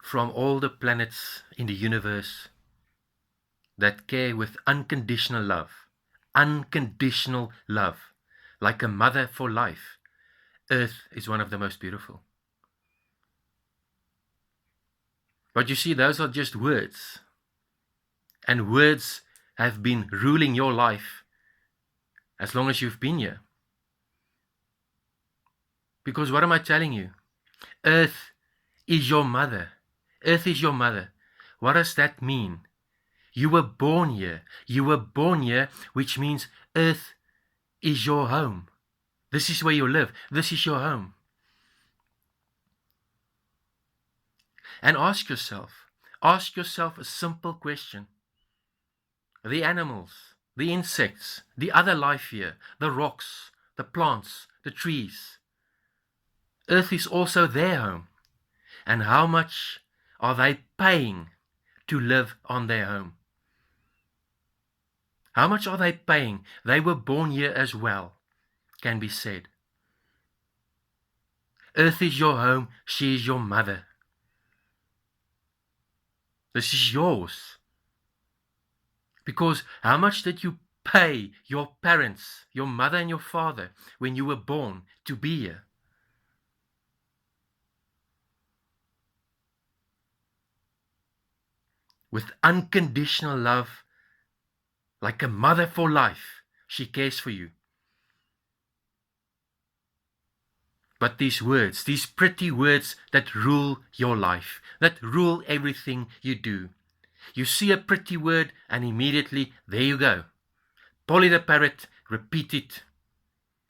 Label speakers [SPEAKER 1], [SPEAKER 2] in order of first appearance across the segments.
[SPEAKER 1] from all the planets in the universe that care with unconditional love, like a mother for life, Earth is one of the most beautiful. But you see, those are just words. And words have been ruling your life as long as you've been here. Because what am I telling you? Earth is your mother. Earth is your mother. What does that mean? You were born here. You were born here, which means Earth is your home. This is where you live. This is your home. And ask yourself a simple question. The animals, the insects, the other life here, the rocks, the plants, the trees. Earth is also their home. And how much are they paying to live on their home? How much are they paying? They were born here as well, can be said. Earth is your home, she is your mother. This is yours. Because how much did you pay your parents, your mother and your father, when you were born to be here? With unconditional love, like a mother for life, she cares for you. But these words, these pretty words that rule your life, that rule everything you do. You see a pretty word and immediately, there you go. Polly the parrot, repeat it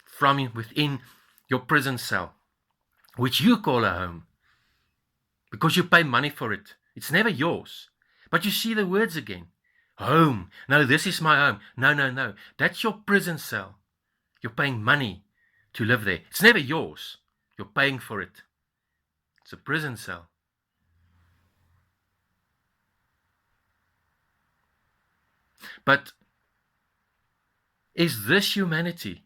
[SPEAKER 1] from within your prison cell, which you call a home, because you pay money for it. It's never yours. But you see the words again. Home. No, this is my home. No. That's your prison cell. You're paying money to live there. It's never yours. You're paying for it. It's a prison cell. But is this humanity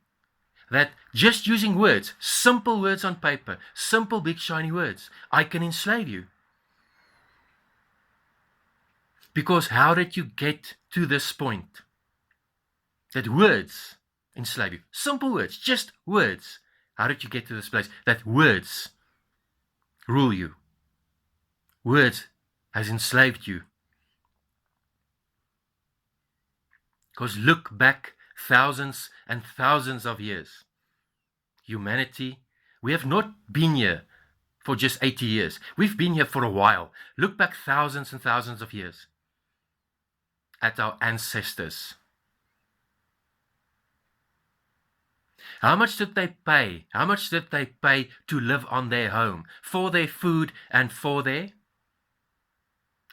[SPEAKER 1] that just using words, simple words on paper, simple big shiny words, I can enslave you? Because how did you get to this point? That words enslave you. Simple words, just words. How did you get to this place? That words rule you. Words has enslaved you. Because look back thousands and thousands of years. Humanity, we have not been here for just 80 years. We've been here for a while. Look back thousands and thousands of years at our ancestors. How much did they pay? How much did they pay to live on their home, for their food and for their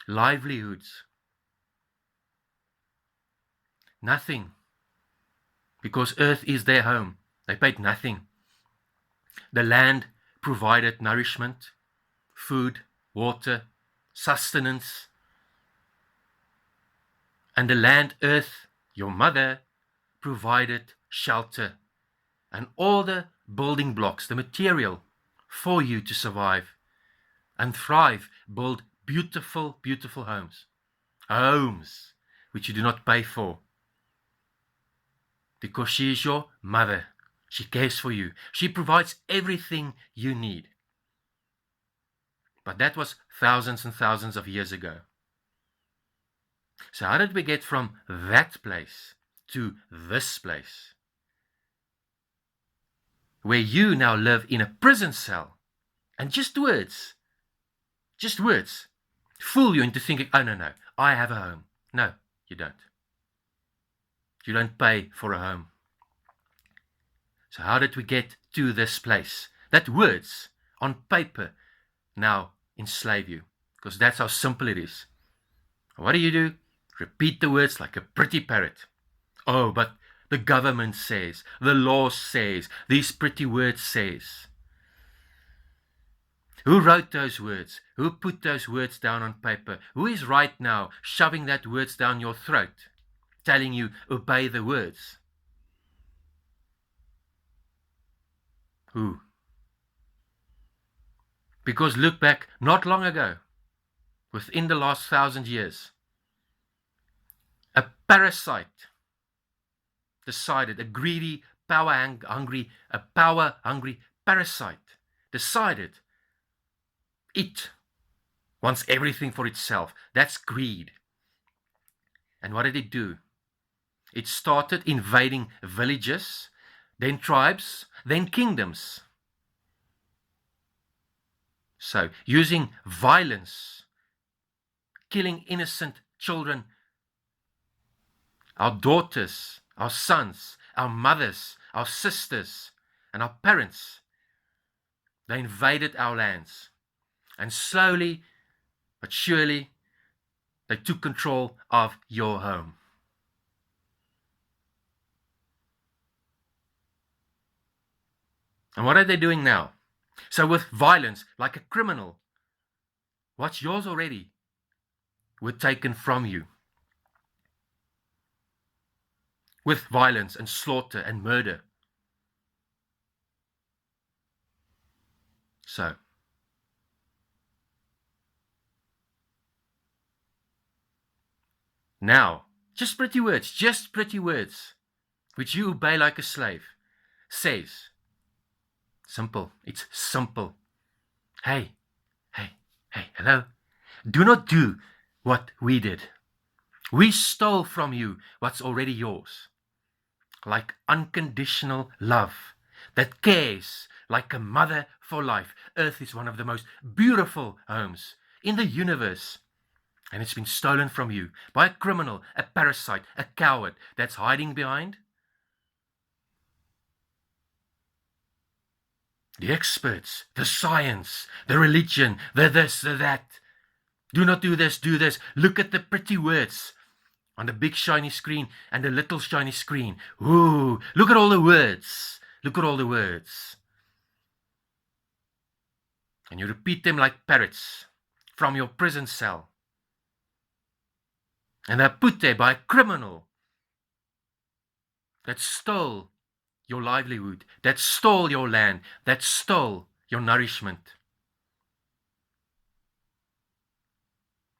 [SPEAKER 1] livelihoods? Nothing. Because Earth is their home. They paid nothing. The land provided nourishment, food, water, sustenance. And the land, Earth, your mother, provided shelter and all the building blocks, the material for you to survive and thrive, build beautiful, beautiful homes. Homes which you do not pay for. Because she is your mother. She cares for you. She provides everything you need. But that was thousands and thousands of years ago. So how did we get from that place to this place? Where you now live in a prison cell. And just words, fool you into thinking, oh no, I have a home. No, you don't. You don't pay for a home. So how did we get to this place? That words on paper now enslave you. Because that's how simple it is. What do? Repeat the words like a pretty parrot. Oh, but the government says, the law says, these pretty words says. Who wrote those words? Who put those words down on paper? Who is right now shoving that words down your throat, telling you, obey the words? Who? Because look back, not long ago, within the last 1,000 years. A parasite decided, a greedy, power-hungry parasite decided it wants everything for itself. That's greed. And what did it do? It started invading villages, then tribes, then kingdoms. So, using violence, killing innocent children, our daughters, our sons, our mothers, our sisters, and our parents, they invaded our lands. And slowly but surely, they took control of your home. And what are they doing now? So with violence, like a criminal, what's yours already were taken from you. With violence and slaughter and murder. So, now, just pretty words, which you obey like a slave, says, simple, it's simple. Hey, hello. Do not do what we did. We stole from you what's already yours. Like unconditional love that cares like a mother for life. Earth is one of the most beautiful homes in the universe. And it's been stolen from you by a criminal, a parasite, a coward that's hiding behind the experts, the science, the religion, the this, the that. Do not do this, do this. Look at the pretty words on the big shiny screen and the little shiny screen. Ooh, look at all the words. Look at all the words. And you repeat them like parrots from your prison cell. And they're put there by a criminal that stole your livelihood, that stole your land, that stole your nourishment.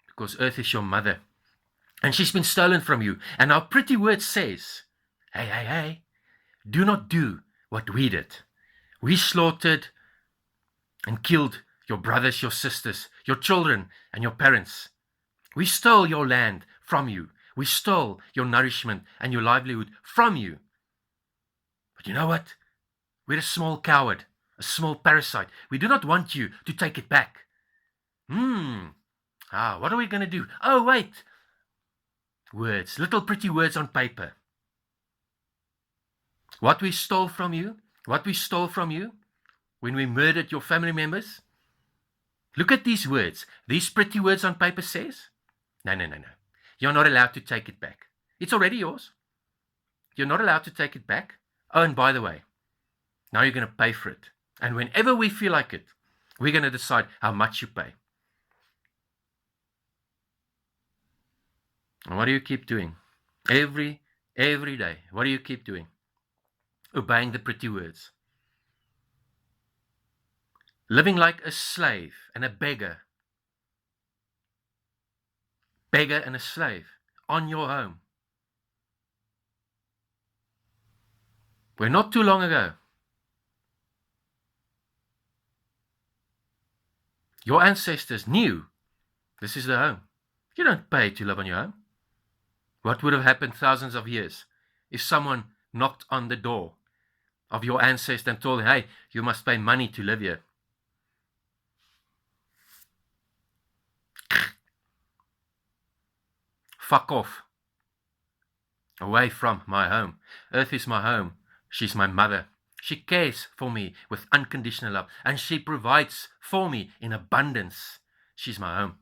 [SPEAKER 1] Because earth is your mother. And she's been stolen from you. And our pretty word says, hey, do not do what we did. We slaughtered and killed your brothers, your sisters, your children, and your parents. We stole your land from you. We stole your nourishment and your livelihood from you. But you know what? We're a small coward, a small parasite. We do not want you to take it back. What are we going to do? Oh, wait. Words, little pretty words on paper. What we stole from you when we murdered your family members. Look at these words. These pretty words on paper says, no. You're not allowed to take it back. It's already yours. You're not allowed to take it back. Oh, and by the way, now you're going to pay for it. And whenever we feel like it, we're going to decide how much you pay. And what do you keep doing? Every day. What do you keep doing? Obeying the pretty words. Living like a slave and a beggar. Beggar and a slave on your home. Where not too long ago, your ancestors knew this is the home. You don't pay to live on your home. What would have happened thousands of years if someone knocked on the door of your ancestor and told him, hey, you must pay money to live here? Fuck off. Away from my home. Earth is my home. She's my mother. She cares for me with unconditional love. And she provides for me in abundance. She's my home.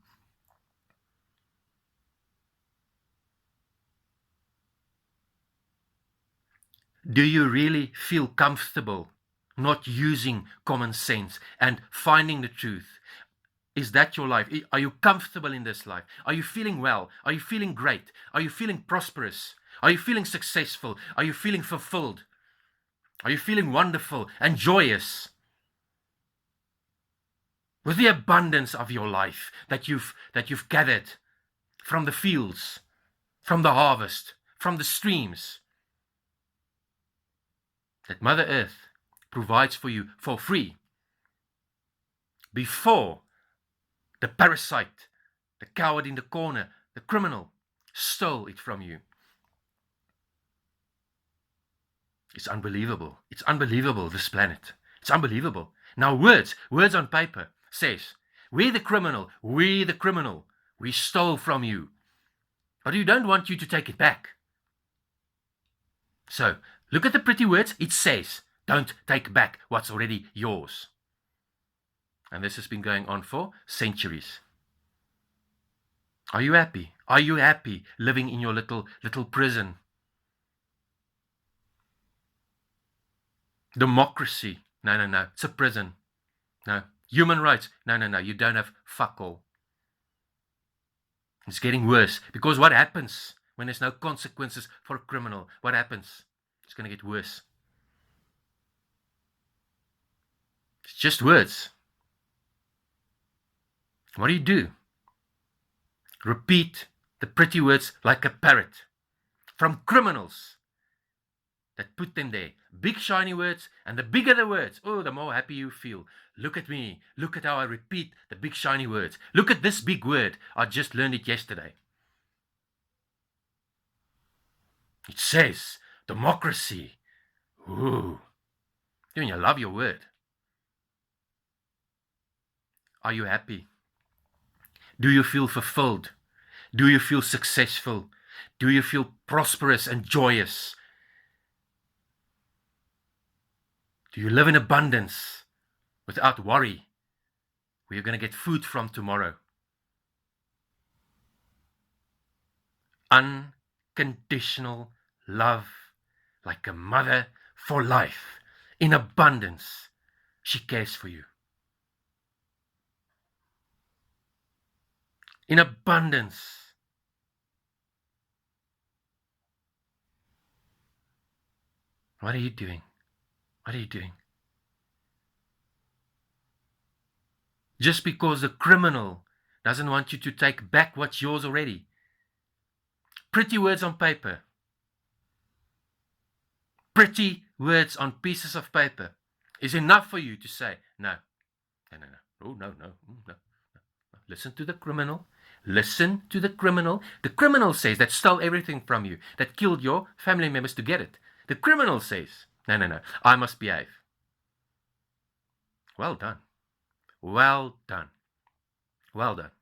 [SPEAKER 1] Do you really feel comfortable not using common sense and finding the truth? Is that your life? Are you comfortable in this life? Are you feeling well? Are you feeling great? Are you feeling prosperous? Are you feeling successful? Are you feeling fulfilled? Are you feeling wonderful and joyous? with the abundance of your life that you've gathered from the fields, from the harvest, from the streams, that Mother Earth provides for you for free, before the parasite, the coward in the corner, the criminal, stole it from you. It's unbelievable. It's unbelievable, this planet. It's unbelievable. Now words on paper says, we the criminal, we stole from you. But we don't want you to take it back. So, look at the pretty words. It says, don't take back what's already yours. And this has been going on for centuries. Are you happy? Are you happy living in your little prison? Democracy. No. It's a prison. No. Human rights. No. You don't have fuck all. It's getting worse. Because what happens when there's no consequences for a criminal? What happens? It's going to get worse. It's just words. What do? Repeat the pretty words like a parrot from criminals that put them there. Big shiny words, and the bigger the words, oh, the more happy you feel. Look at me. Look at how I repeat the big shiny words. Look at this big word. I just learned it yesterday. It says democracy. Ooh. Even you love your word. Are you happy? Do you feel fulfilled? Do you feel successful? Do you feel prosperous and joyous? Do you live in abundance without worry where you're going to get food from tomorrow? Unconditional love, like a mother for life, in abundance. She cares for you. In abundance. What are you doing? What are you doing? Just because the criminal doesn't want you to take back what's yours already. Pretty words on paper. Pretty words on pieces of paper is enough for you to say, no. Oh, no. Listen to the criminal. Listen to the criminal. The criminal says that stole everything from you, that killed your family members to get it. The criminal says, no. I must behave. Well done. Well done. Well done.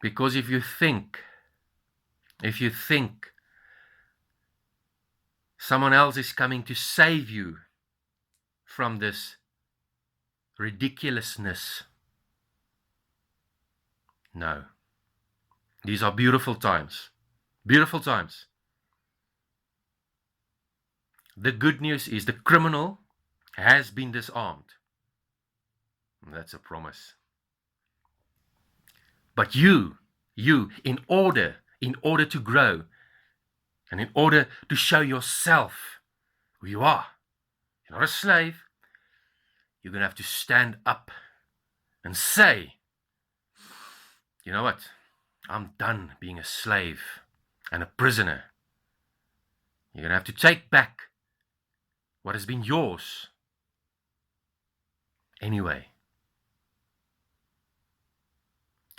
[SPEAKER 1] Because if you think someone else is coming to save you from this ridiculousness, no. These are beautiful times. Beautiful times. The good news is the criminal has been disarmed. That's a promise. But you, in order to grow, and in order to show yourself who you are, you're not a slave, you're going to have to stand up and say, you know what? I'm done being a slave and a prisoner. You're going to have to take back what has been yours. Anyway,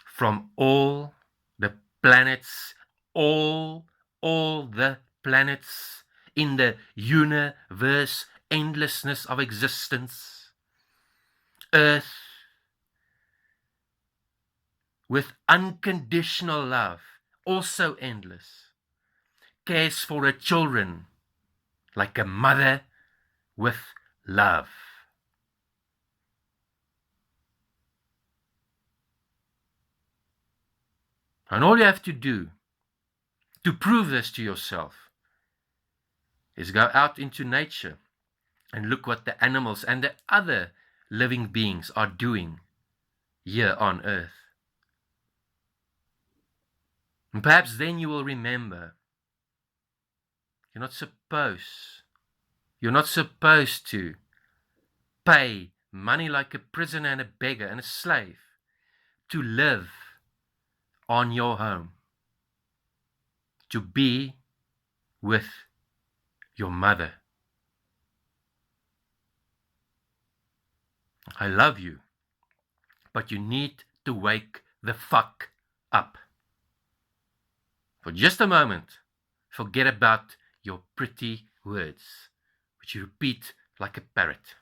[SPEAKER 1] from all the planets, all the planets in the universe, endlessness of existence, Earth, with unconditional love, also endless, cares for her children like a mother with love. And all you have to do to prove this to yourself is go out into nature and look what the animals and the other living beings are doing here on Earth. And perhaps then you will remember You're not supposed. You're not supposed to pay money like a prisoner and a beggar and a slave to live on your home, to be with your mother. I love you, but you need to wake the fuck up. For just a moment, forget about your pretty words, which you repeat like a parrot.